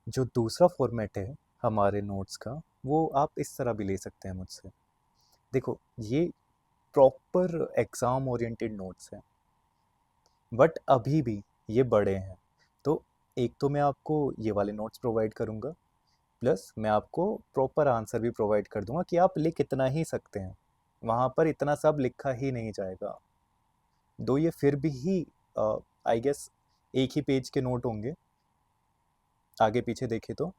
जो दूसरा फॉर्मेट है हमारे नोट्स का, वो आप इस तरह भी ले सकते हैं मुझसे। देखो, ये प्रॉपर एग्ज़ाम ओरिएंटेड नोट्स हैं, बट अभी भी ये बड़े हैं। तो एक तो मैं आपको ये वाले नोट्स प्रोवाइड करूँगा, प्लस मैं आपको प्रॉपर आंसर भी प्रोवाइड कर दूँगा कि आप लिख इतना ही सकते हैं। वहाँ पर इतना सब लिखा ही नहीं जाएगा। दो ये फिर भी ही आई गेस एक ही पेज के नोट होंगे, आगे पीछे देखें तो,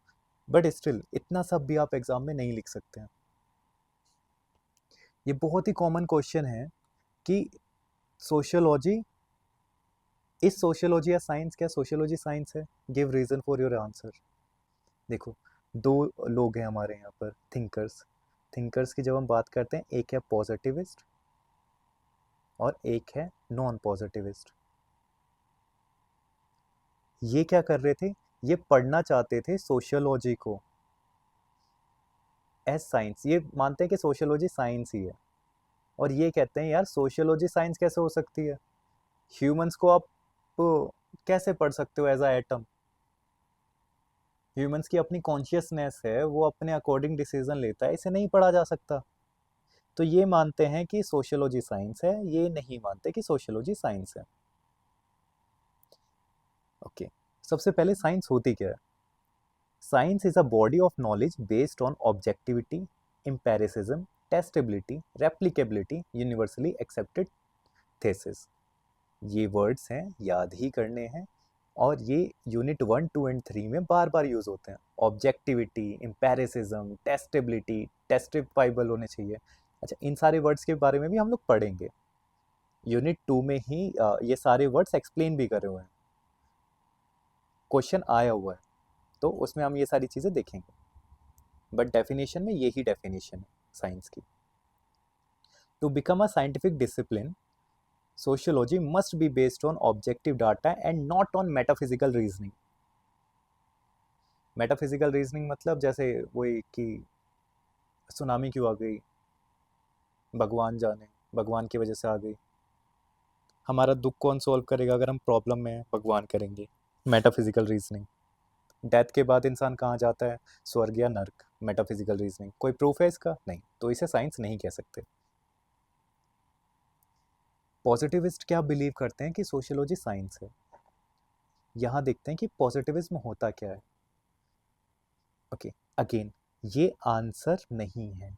बट स्टिल इतना सब भी आप एग्ज़ाम में नहीं लिख सकते हैं। ये बहुत ही कॉमन क्वेश्चन है कि सोशियोलॉजी, इज सोशियोलॉजी या साइंस? क्या सोशियोलॉजी साइंस है? Give reason for your answer. देखो, दो लोग हैं हमारे यहाँ पर, थिंकर्स। थिंकर्स की जब हम बात करते हैं, एक है पॉजिटिविस्ट और एक है नॉन पॉजिटिविस्ट। ये क्या कर रहे थे? ये पढ़ना चाहते थे सोशियोलॉजी को एज साइंस। ये मानते हैं कि सोशियोलॉजी साइंस ही है, और ये कहते हैं यार सोशियोलॉजी साइंस कैसे हो सकती है? ह्यूमंस को आप कैसे पढ़ सकते हो एज अ एटम? ह्यूमंस की अपनी कॉन्शियसनेस है, वो अपने अकॉर्डिंग डिसीजन लेता है, इसे नहीं पढ़ा जा सकता। तो ये मानते हैं कि सोशियोलॉजी साइंस है, ये नहीं मानते कि सोशियोलॉजी साइंस है। ओके, सबसे पहले साइंस होती क्या है? Science is a body of knowledge based on objectivity, empiricism, testability, replicability, universally accepted thesis. ये वर्ड्स हैं, याद ही करने हैं, और ये यूनिट 1, 2 एंड 3 में बार बार यूज होते हैं। ऑब्जेक्टिविटी, एम्पेरिसिज्म, टेस्टेबिलिटी, टेस्टिफाइबल होने चाहिए। अच्छा, इन सारे वर्ड्स के बारे में भी हम लोग पढ़ेंगे। यूनिट 2 में ही ये सारे वर्ड्स एक्सप्लेन भी करे हुए हैं, क्वेश्चन आया हुआ है, तो उसमें हम ये सारी चीज़ें देखेंगे। बट डेफिनेशन में यही डेफिनेशन है साइंस की। To become a scientific discipline, sociology must be based on objective data and not on metaphysical reasoning. Metaphysical reasoning मतलब जैसे वही कि सुनामी क्यों आ गई, भगवान जाने, भगवान की वजह से आ गई। हमारा दुख कौन सॉल्व करेगा? अगर हम प्रॉब्लम में हैं, भगवान करेंगे। Metaphysical reasoning. डेथ के बाद इंसान कहाँ जाता है? स्वर्ग या नर्क। Metaphysical reasoning. कोई प्रूफ है इसका? नहीं, तो इसे साइंस नहीं कह सकते। पॉजिटिविस्ट क्या बिलीव करते हैं कि सोशियोलॉजी साइंस है। यहाँ देखते हैं कि पॉजिटिविज्म होता क्या है। ओके, अगेन ये आंसर नहीं है,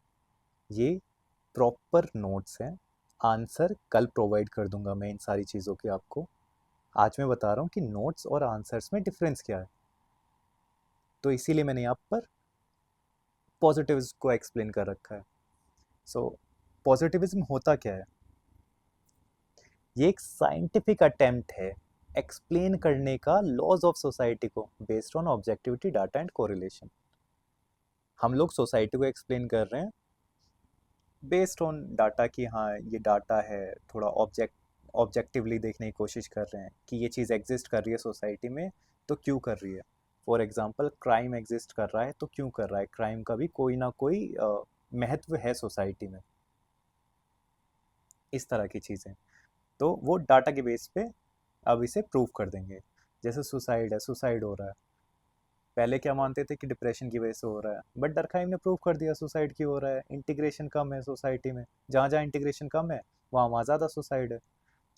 ये प्रॉपर नोट्स हैं। आंसर कल प्रोवाइड कर दूंगा मैं इन सारी चीज़ों के आपको। आज मैं बता रहा हूँ कि नोट्स और आंसर्स में डिफरेंस क्या है, तो इसीलिए मैंने यहाँ पर पॉजिटिव्स को एक्सप्लेन कर रखा है। सो पॉजिटिविज्म होता क्या है? ये एक साइंटिफिक अटेम्प्ट है एक्सप्लेन करने का लॉज ऑफ सोसाइटी को based on objectivity, data and correlation. हम लोग सोसाइटी को एक्सप्लेन कर रहे हैं बेस्ड ऑन डाटा कि हाँ ये डाटा है, थोड़ा ऑब्जेक्टिवली देखने की कोशिश कर रहे हैं कि ये चीज़ एग्जिस्ट कर रही है सोसाइटी में, तो क्यों कर रही है। फॉर एग्जांपल, क्राइम एग्जिस्ट कर रहा है तो क्यों कर रहा है? क्राइम का भी कोई ना कोई महत्व है सोसाइटी में। इस तरह की चीज़ें, तो वो डाटा के बेस पे अब इसे प्रूव कर देंगे। जैसे सुसाइड है, सुसाइड हो रहा है, पहले क्या मानते थे कि डिप्रेशन की वजह से हो रहा है, बट डरखाइम ने प्रूव कर दिया सुसाइड क्यों हो रहा है। इंटीग्रेशन कम है सोसाइटी में, जहाँ जहाँ इंटीग्रेशन कम है वहाँ वहाँ ज़्यादा सुसाइड है।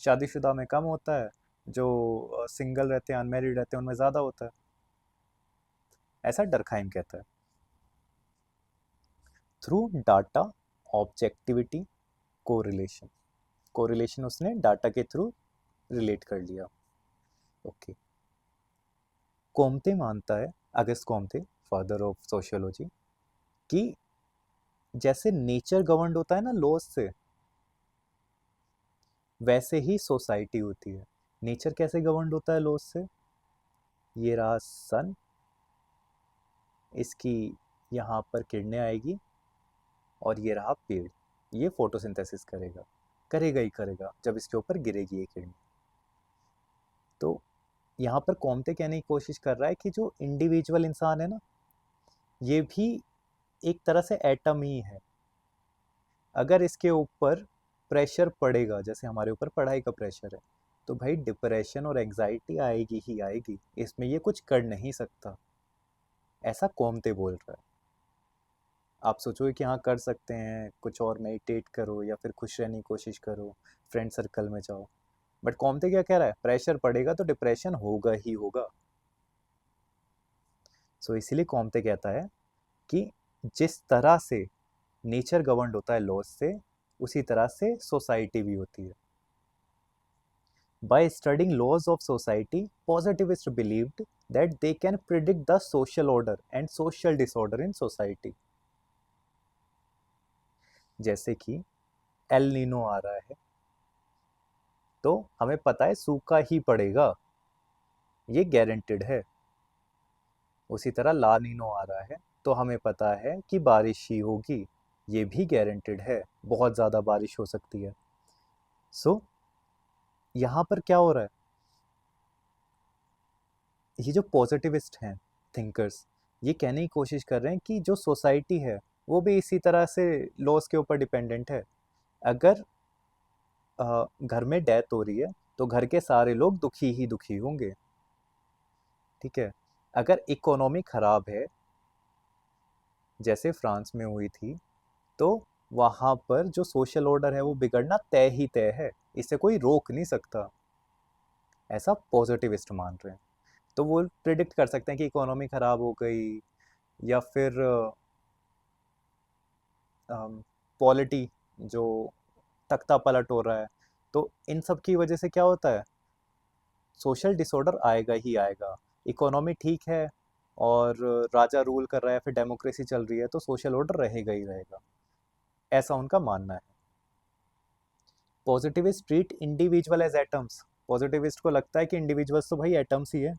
शादीशुदा में कम होता है, जो सिंगल रहते हैं, अनमेरिड रहते हैं, उनमें ज़्यादा होता है। ऐसा डरखाइम कहता है। Through data, objectivity, correlation. Correlation उसने डाटा के थ्रू रिलेट कर लिया। ओके, कोम्ते मानता है, अगस्त कोम्ते, फादर ऑफ सोशियोलॉजी, कि जैसे नेचर गवर्नड होता है ना लॉज से, वैसे ही सोसाइटी होती है। नेचर कैसे गवर्नड होता है लॉज से? ये रहा सन, इसकी यहाँ पर किरणें आएगी, और ये रहा पेड़, ये फोटोसिंथेसिस करेगा, करेगा ही करेगा जब इसके ऊपर गिरेगी ये किरण। तो यहाँ पर कॉम्ते कहने की कोशिश कर रहा है कि जो इंडिविजुअल इंसान है ना, ये भी एक तरह से एटम ही है। अगर इसके ऊपर प्रेशर पड़ेगा, जैसे हमारे ऊपर पढ़ाई का प्रेशर है, तो भाई डिप्रेशन और एंजाइटी आएगी ही आएगी, इसमें ये कुछ कर नहीं सकता। ऐसा कॉमते बोल रहा है। आप सोचोगे कि हाँ कर सकते हैं, कुछ और मेडिटेट करो या फिर खुश रहने की कोशिश करो, फ्रेंड सर्कल में जाओ। बट कॉमते क्या कह रहा है, प्रेशर पड़ेगा तो डिप्रेशन होगा ही होगा। सो इसीलिए कॉमते कहता है कि जिस तरह से नेचर गवर्नड होता है लॉज से, उसी तरह से सोसाइटी भी होती है। By studying laws of society, positivists believed that they can predict the social order and social disorder in society. जैसे कि एल नीनो आ रहा है तो हमें पता है सूखा ही पड़ेगा, ये गारंटेड है। उसी तरह ला नीनो आ रहा है तो हमें पता है कि बारिश ही होगी, ये भी गारंटेड है, बहुत ज़्यादा बारिश हो सकती है। सो यहाँ पर क्या हो रहा है, ये जो पॉजिटिविस्ट हैं थिंकर्स, ये कहने की कोशिश कर रहे हैं कि जो सोसाइटी है वो भी इसी तरह से लॉस के ऊपर डिपेंडेंट है। अगर घर में डेथ हो रही है तो घर के सारे लोग दुखी ही दुखी होंगे, ठीक है। अगर इकोनॉमी खराब है जैसे फ्रांस में हुई थी, तो वहाँ पर जो सोशल ऑर्डर है वो बिगड़ना तय ही तय है, इसे कोई रोक नहीं सकता, ऐसा पॉजिटिविस्ट मान रहे हैं। तो वो प्रिडिक्ट कर सकते हैं कि इकोनॉमी खराब हो गई या फिर पॉलिटी जो तख्ता पलट हो रहा है, तो इन सब की वजह से क्या होता है, सोशल डिसऑर्डर आएगा ही आएगा। इकोनॉमी ठीक है और राजा रूल कर रहा है, फिर डेमोक्रेसी चल रही है, तो सोशल ऑर्डर रहेगा ही रहेगा, ऐसा उनका मानना है। Positivist treat individual as atoms, positivist को लगता है कि इंडिविजुअल्स तो भाई एटम्स ही है,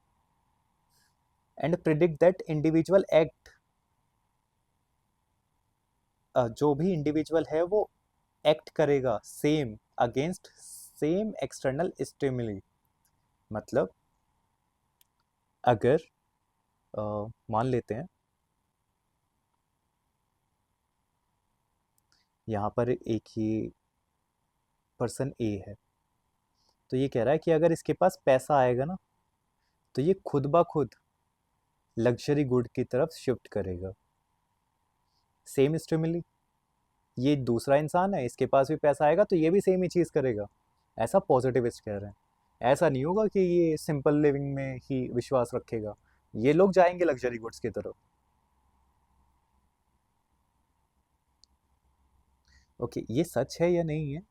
and predict that individual act, जो भी इंडिविजुअल है वो एक्ट करेगा same against same external stimuli. मतलब अगर मान लेते हैं यहाँ पर एक ही पर्सन ए है, तो ये कह रहा है कि अगर इसके पास पैसा आएगा ना तो ये खुद ब खुद लग्जरी गुड की तरफ शिफ्ट करेगा। सेम स्टिमुली, ये दूसरा इंसान है, इसके पास भी पैसा आएगा तो ये भी सेम ही चीज़ करेगा, ऐसा पॉजिटिविस्ट कह रहे हैं। ऐसा नहीं होगा कि ये सिंपल लिविंग में ही विश्वास रखेगा, ये लोग जाएंगे लग्जरी गुड्स की तरफ। ओके, ये सच है या नहीं है,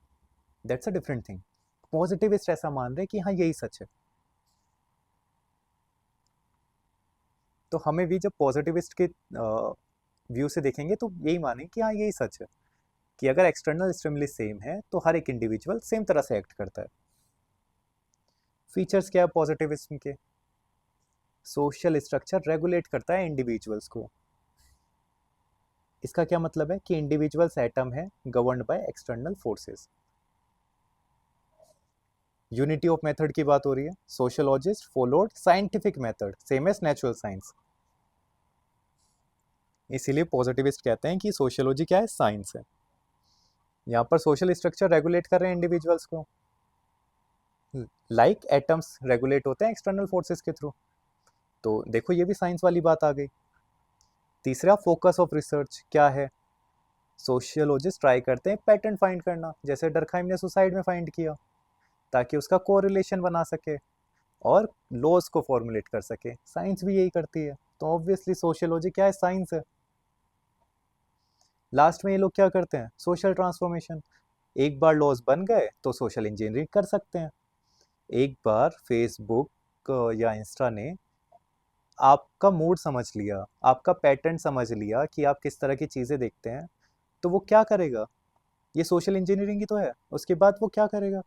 that's a different thing. Positivist ऐसा मान रहे हैं कि हाँ यही सच है, तो हमें भी जब पॉजिटिविस्ट के व्यू से देखेंगे तो यही मानेंगे कि हाँ यही सच है, कि अगर एक्सटर्नल स्टिमुली सेम है तो हर एक इंडिविजुअल सेम तरह से एक्ट करता है। फीचर्स क्या है पॉजिटिविज्म के, सोशल स्ट्रक्चर रेगुलेट करता है इंडिविजुअल्स को। इसका क्या मतलब है कि इंडिविजुअल्स एटम है governed by external forces. Unity of method की बात हो रही है, sociologist followed scientific method same as natural science. इसीलिए पॉजिटिविस्ट कहते हैं कि सोशियोलॉजी क्या है, साइंस है। यहाँ पर सोशल स्ट्रक्चर रेगुलेट कर रहे हैं इंडिविजुअल्स को, लाइक एटम्स रेगुलेट होते हैं एक्सटर्नल फोर्सेस के थ्रू। तो देखो ये भी साइंस वाली बात आ गई। तीसरा फोकस ऑफ रिसर्च क्या है, सोशियोलॉजिस्ट ट्राई करते हैं पैटर्न फाइंड करना, जैसे डरखाइम ने सुसाइड में फाइंड किया, ताकि उसका कोरिलेशन बना सके और लॉज को फॉर्मुलेट कर सके। साइंस भी यही करती है, तो ऑब्वियसली सोशियोलॉजी क्या है, साइंस है। लास्ट में ये लोग क्या करते हैं, सोशल ट्रांसफॉर्मेशन। एक बार लॉज बन गए तो सोशल इंजीनियरिंग कर सकते हैं। एक बार फेसबुक या इंस्टा ने आपका मूड समझ लिया, आपका पैटर्न समझ लिया कि आप किस तरह की चीज़ें देखते हैं, तो वो क्या करेगा, ये सोशल इंजीनियरिंग ही तो है। उसके बाद वो क्या करेगा,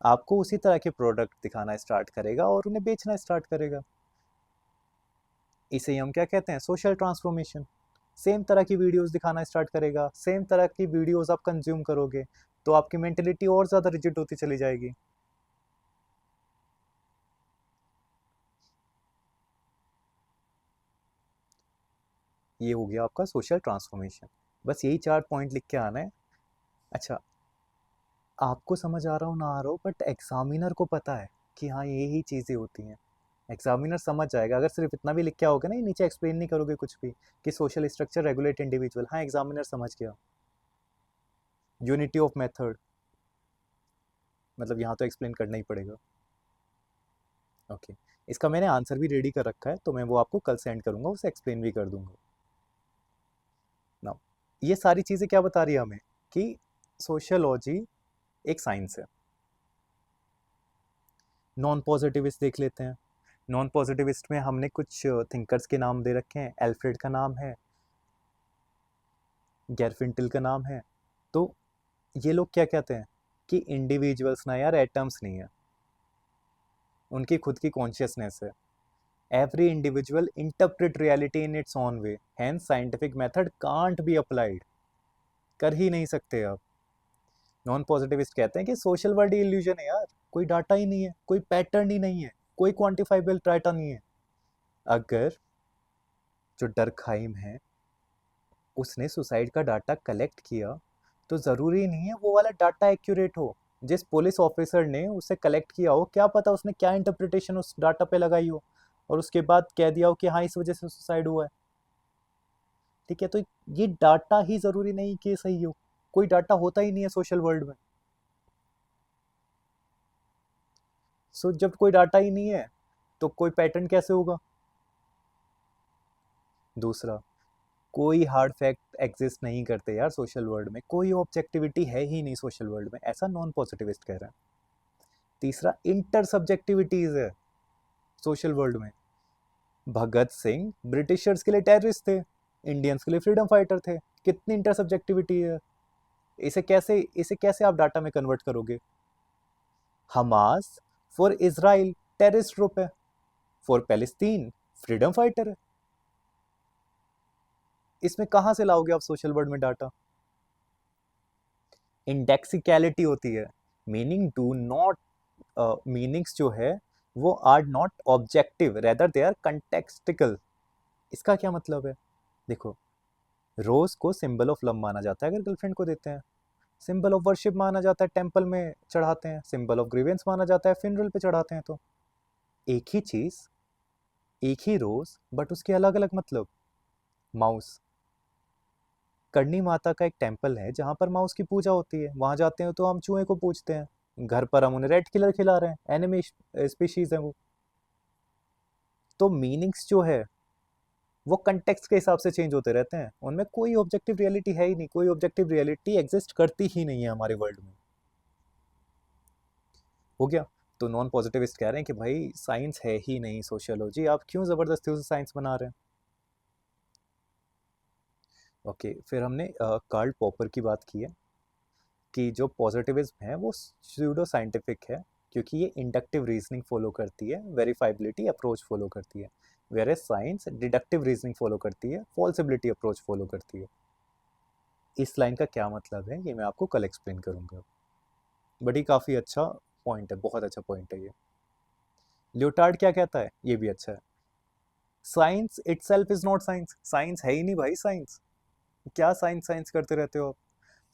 आपको उसी तरह के प्रोडक्ट दिखाना स्टार्ट करेगा और उन्हें बेचना स्टार्ट करेगा। इसे हम क्या कहते हैं, सोशल ट्रांसफॉर्मेशन। सेम तरह की वीडियोस दिखाना स्टार्ट करेगा, सेम तरह की वीडियोस आप कंज्यूम करोगे तो आपकी मेंटेलिटी और ज़्यादा रिजिड होती चली जाएगी। ये हो गया आपका सोशल ट्रांसफॉर्मेशन। बस यही 4 पॉइंट लिख के आना है। अच्छा, आपको समझ आ रहा हो ना आ रहा हो, बट एग्जामिनर को पता है कि हाँ यही चीज़ें होती हैं। एग्जामिनर समझ जाएगा। अगर सिर्फ इतना भी लिख के आओगे ना, ये नीचे एक्सप्लेन नहीं करोगे कुछ भी कि सोशल स्ट्रक्चर रेगुलेट इंडिविजुअल, हाँ एग्जामिनर समझ गया। यूनिटी ऑफ मेथड, मतलब यहाँ तो एक्सप्लेन करना ही पड़ेगा। ओके, इसका मैंने आंसर भी रेडी कर रखा है, तो मैं वो आपको कल सेंड करूंगा, उसे एक्सप्लेन भी कर दूंगा। नाउ ये सारी चीज़ें क्या बता रही है हमें कि सोशियोलॉजी एक साइंस है। नॉन पॉजिटिविस्ट देख लेते हैं। नॉन पॉजिटिविस्ट में हमने कुछ थिंकर्स के नाम दे रखे हैं। एल्फ्रेड का नाम है, गैरफिंटिल का नाम है। तो ये लोग क्या कहते हैं कि इंडिविजुअल्स ना यार एटम्स नहीं है, उनकी खुद की कॉन्शियसनेस है। Every individual interpret reality in its own way, hence scientific method can't be applied, कर ही नहीं सकते आप। नॉन पॉजिटिविस्ट कहते हैं कि सोशल वर्ल्ड इल्यूजन है यार, कोई डाटा ही नहीं है, कोई पैटर्न ही नहीं है, कोई क्वांटिफाइबल डाटा नहीं है। अगर जो डर्कहाइम है उसने सुसाइड का डाटा कलेक्ट किया, तो ज़रूरी नहीं है वो वाला डाटा एक्यूरेट हो। जिस पुलिस ऑफिसर ने उसे कलेक्ट किया हो, क्या पता उसने क्या इंटरप्रिटेशन उस डाटा पे लगाई हो, और उसके बाद कह दिया हो कि हाँ इस वजह से सुसाइड हुआ है। ठीक है, तो ये डाटा ही ज़रूरी नहीं कि सही हो, कोई डाटा होता ही नहीं है सोशल वर्ल्ड में। सो जब कोई डाटा ही नहीं है तो कोई पैटर्न कैसे होगा। दूसरा, कोई हार्ड फैक्ट एग्जिस्ट नहीं करते यार सोशल वर्ल्ड में, कोई ऑब्जेक्टिविटी है ही नहीं सोशल वर्ल्ड में, ऐसा नॉन पॉजिटिविस्ट कह रहा है। तीसरा, इंटर सब्जेक्टिविटीज है सोशल वर्ल्ड में। भगत सिंह ब्रिटिशर्स के लिए टेररिस्ट थे, इंडियंस के लिए फ्रीडम फाइटर थे, कितनी इंटर सब्जेक्टिविटी है। इसे कैसे आप डाटा में कन्वर्ट करोगे। Hamas for Israel terrorist group है, फॉर पैलेस्तीन फ्रीडम फाइटर है। इसमें कहां से लाओगे आप सोशल वर्ल्ड में डाटा। इंडेक्सिकैलिटी होती है, मीनिंग डू नॉट, मीनिंग्स जो है वो are not objective, rather they are contextual. इसका क्या मतलब है। देखो, रोज को सिंबल ऑफ लव माना जाता है अगर गर्लफ्रेंड को देते हैं, सिंबल ऑफ वर्शिप माना जाता है, टेंपल में चढ़ाते हैं, सिंबल ऑफ ग्रीवेंस माना जाता है, फ्यूनरल पे चढ़ाते हैं। तो एक ही चीज, एक ही रोज, बट उसके अलग अलग मतलब। माउस, करनी माता का एक टेंपल है जहाँ पर माउस की पूजा होती है, वहां जाते हैं तो हम चूहे को पूजते हैं, घर पर हम उन्हें रेड किलर खिला रहे हैं, एनिमे स्पीशीज है वो। तो मीनिंग्स जो है वो कंटेक्स्ट के हिसाब से चेंज होते रहते हैं, उनमें कोई ऑब्जेक्टिव रियलिटी है ही नहीं, कोई ऑब्जेक्टिव रियलिटी एग्जिस्ट करती ही नहीं है हमारे वर्ल्ड में। हो गया। तो नॉन पॉजिटिविस्ट कह रहे हैं कि भाई साइंस है ही नहीं सोशियोलॉजी, आप क्यों जबरदस्ती उसे साइंस बना रहे हैं। ओके, फिर हमने कार्ल पॉपर की बात की है कि जो पॉजिटिविज्म है वो स्यूडो साइंटिफिक है, क्योंकि ये इंडक्टिव रीजनिंग फॉलो करती है, वेरीफाइबिलिटी अप्रोच फॉलो करती है, whereas science deductive reasoning follow करती है, फॉल्सिबिलिटी अप्रोच फॉलो करती है। इस लाइन का क्या मतलब है ये मैं आपको कल एक्सप्लेन करूंगा, बट ये काफ़ी अच्छा पॉइंट है, बहुत अच्छा पॉइंट है ये। लियोटार्ड क्या कहता है, ये भी अच्छा है। Science itself is not science, science है ही नहीं भाई साइंस, क्या साइंस साइंस करते रहते हो आप।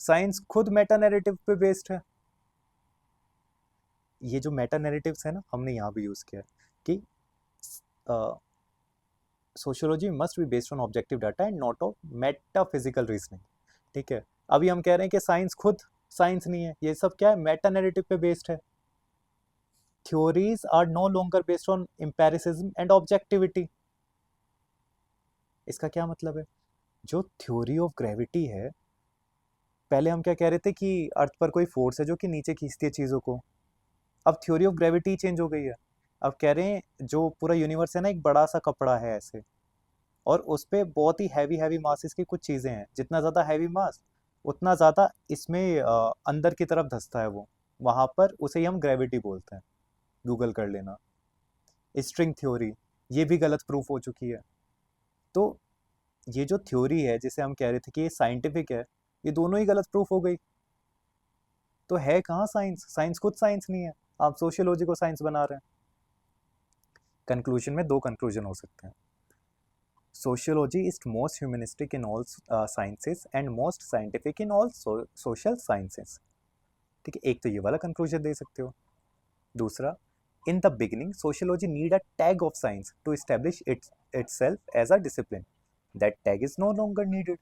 साइंस खुद मेटा नैरेटिव पे बेस्ड है। ये जो मेटा नैरेटिव्स है ना, हमने यहाँ भी यूज़ किया है कि sociology must be based on objective data and not of metaphysical reasoning. ठीक है, अभी हम कह रहे हैं कि साइंस खुद साइंस नहीं है, ये सब क्या है, मेटा नैरेटिव पे बेस्ड है। Theories are no longer based on empiricism and objectivity. इसका क्या मतलब है, जो थ्योरी ऑफ ग्रेविटी है, पहले हम क्या कह रहे थे कि अर्थ पर कोई फोर्स है जो कि नीचे खींचती है चीज़ों को, अब थ्योरी ऑफ ग्रेविटी चेंज हो गई है। अब कह रहे हैं जो पूरा यूनिवर्स है ना, एक बड़ा सा कपड़ा है ऐसे, और उस पे बहुत ही हैवी हैवी मासेस की कुछ चीज़ें हैं, जितना ज़्यादा हैवी मास उतना ज़्यादा इसमें अंदर की तरफ धंसता है वो, वहाँ पर उसे ही हम ग्रेविटी बोलते हैं, गूगल कर लेना। स्ट्रिंग थ्योरी, ये भी गलत प्रूफ हो चुकी है। तो ये जो थ्योरी है जिसे हम कह रहे थे कि ये साइंटिफिक है, ये दोनों ही गलत प्रूफ हो गई। तो है कहाँ साइंस, साइंस खुद साइंस नहीं है, आप सोशियोलॉजी को साइंस बना रहे हैं। कंक्लूजन में दो कंक्लूजन हो सकते हैं। Sociology is most humanistic in all sciences and most scientific in all social sciences। ठीक है, एक तो ये वाला कंक्लूजन दे सकते हो। दूसरा, In the beginning, sociology need a tag of science to establish itself as a discipline. That tag is no longer needed.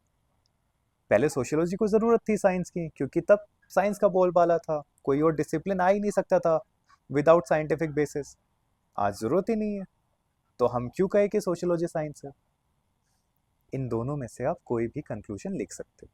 पहले सोशियोलॉजी को ज़रूरत थी साइंस की, क्योंकि तब साइंस का बोलबाला था, कोई और डिसिप्लिन आ ही नहीं सकता था विदाउट साइंटिफिक बेसिस। आज ज़रूरत ही नहीं है, तो हम क्यों कहें कि सोशियोलॉजी साइंस है? इन दोनों में से आप कोई भी कंक्लूजन लिख सकते हो।